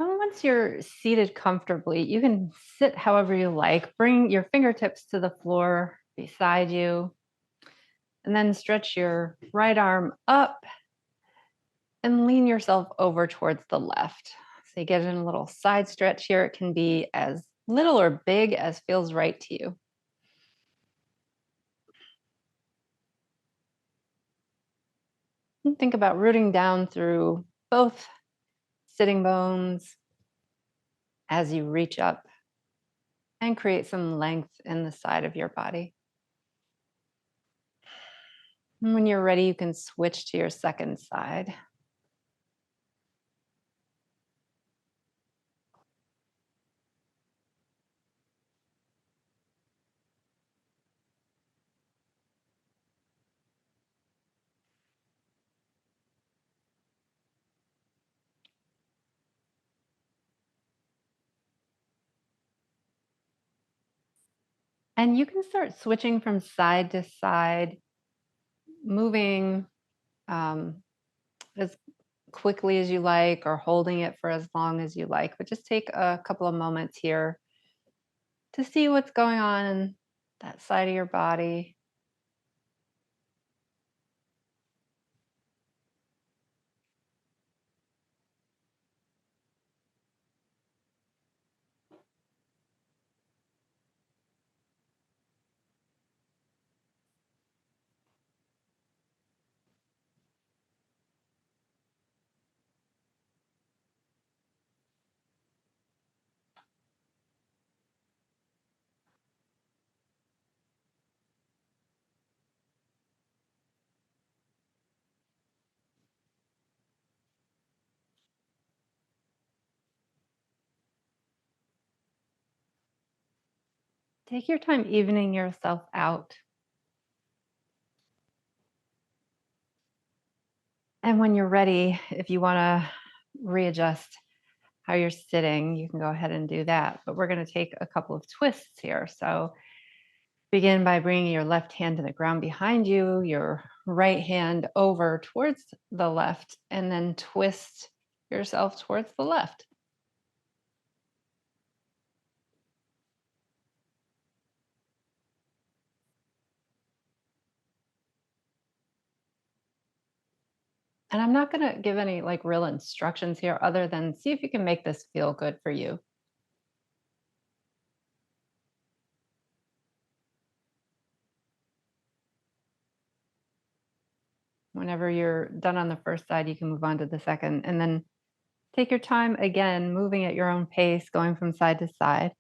And once you're seated comfortably, you can sit however you like. Bring your fingertips to the floor beside you, and then stretch your right arm up and lean yourself over towards the left. So you get in a little side stretch here. It can be as little or big as feels right to you. And think about rooting down through both sitting bones as you reach up and create some length in the side of your body. And when you're ready, you can switch to your second side. And you can start switching from side to side, moving as quickly as you like or holding it for as long as you like. But just take a couple of moments here to see what's going on in that side of your body. Take your time evening yourself out. And when you're ready, if you want to readjust how you're sitting, you can go ahead and do that. But we're going to take a couple of twists here. So begin by bringing your left hand to the ground behind you, your right hand over towards the left, and then twist yourself towards the left. And I'm not going to give any like real instructions here other than see if you can make this feel good for you. Whenever you're done on the first side, you can move on to the second. And then take your time again, moving at your own pace, going from side to side.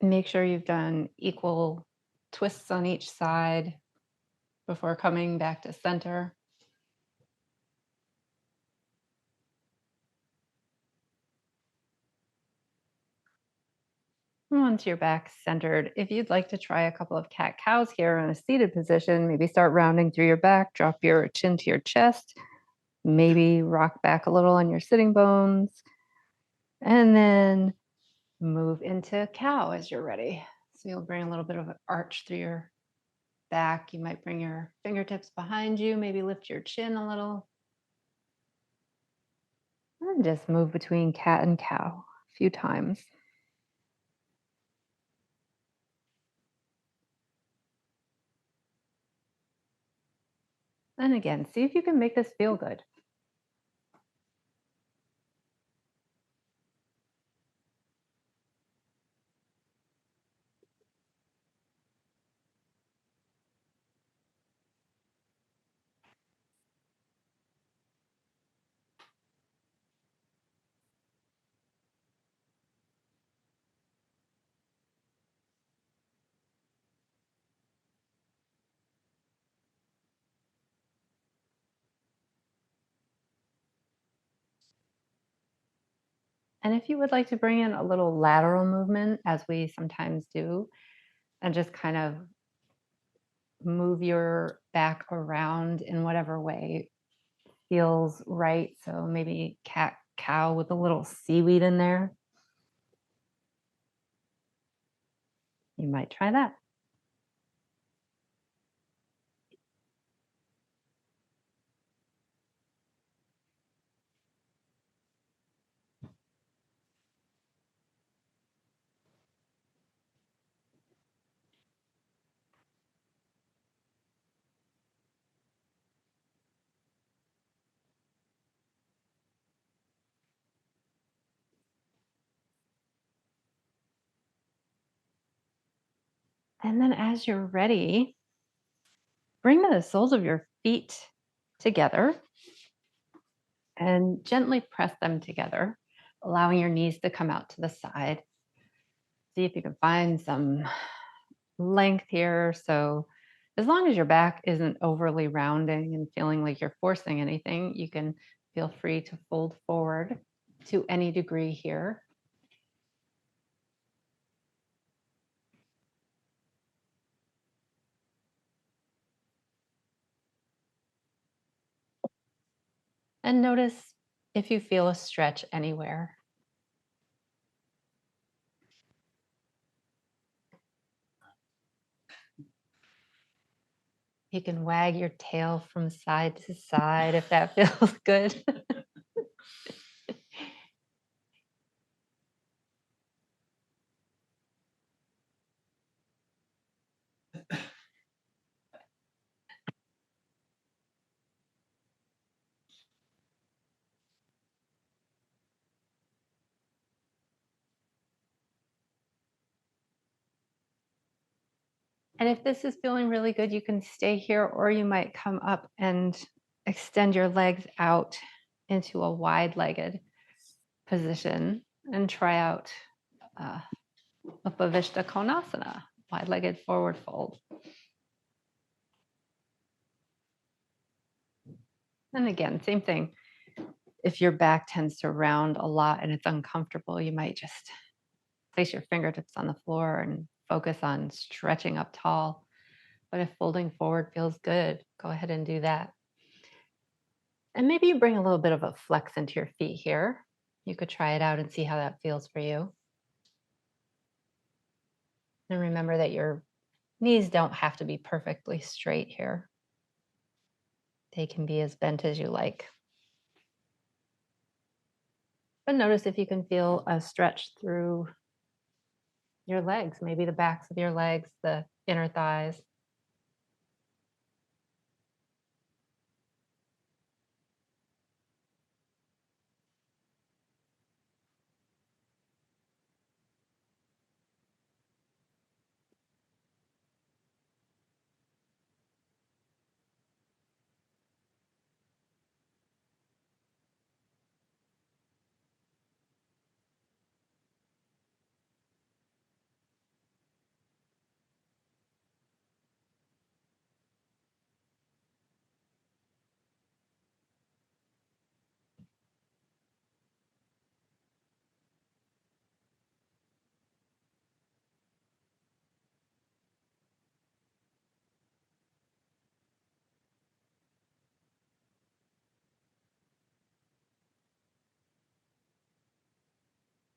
Make sure you've done equal twists on each side before coming back to center. Once you're back centered, if you'd like to try a couple of cat cows here in a seated position, maybe start rounding through your back, drop your chin to your chest, maybe rock back a little on your sitting bones, and then move into cow as you're ready. So you'll bring a little bit of an arch through your back. You might bring your fingertips behind you, maybe lift your chin a little, and just move between cat and cow a few times. And again, see if you can make this feel good. And if you would like to bring in a little lateral movement, as we sometimes do, and just kind of move your back around in whatever way feels right. So maybe cat cow with a little seaweed in there. You might try that. And then as you're ready, bring the soles of your feet together and gently press them together, allowing your knees to come out to the side. See if you can find some length here. So, as long as your back isn't overly rounding and feeling like you're forcing anything, you can feel free to fold forward to any degree here. And notice if you feel a stretch anywhere. You can wag your tail from side to side if that feels good. And if this is feeling really good, you can stay here, or you might come up and extend your legs out into a wide legged position and try out uh, Upavishta Konasana, wide legged forward fold. And again, same thing. If your back tends to round a lot and it's uncomfortable, you might just place your fingertips on the floor and focus on stretching up tall. But if folding forward feels good, go ahead and do that. And maybe you bring a little bit of a flex into your feet here. You could try it out and see how that feels for you. And remember that your knees don't have to be perfectly straight here. They can be as bent as you like. But notice if you can feel a stretch through your legs, maybe the backs of your legs, the inner thighs.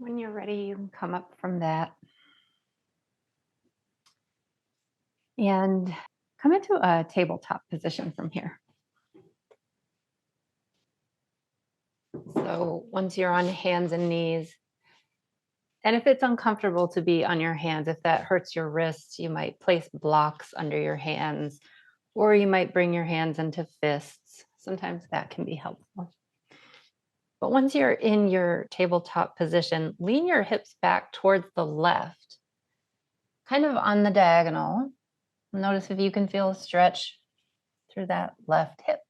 When you're ready, you can come up from that and come into a tabletop position from here. So once you're on hands and knees, and if it's uncomfortable to be on your hands, if that hurts your wrists, you might place blocks under your hands, or you might bring your hands into fists. Sometimes that can be helpful. But once you're in your tabletop position, lean your hips back towards the left, kind of on the diagonal. Notice if you can feel a stretch through that left hip.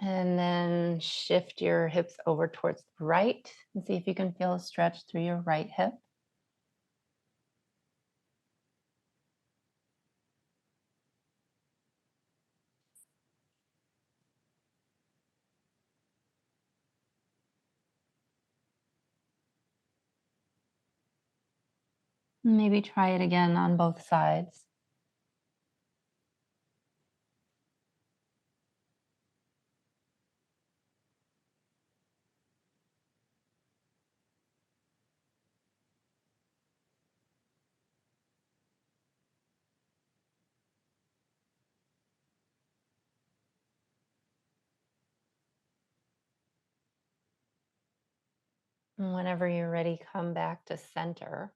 And then shift your hips over towards the right and see if you can feel a stretch through your right hip. Maybe try it again on both sides. And whenever you're ready, come back to center.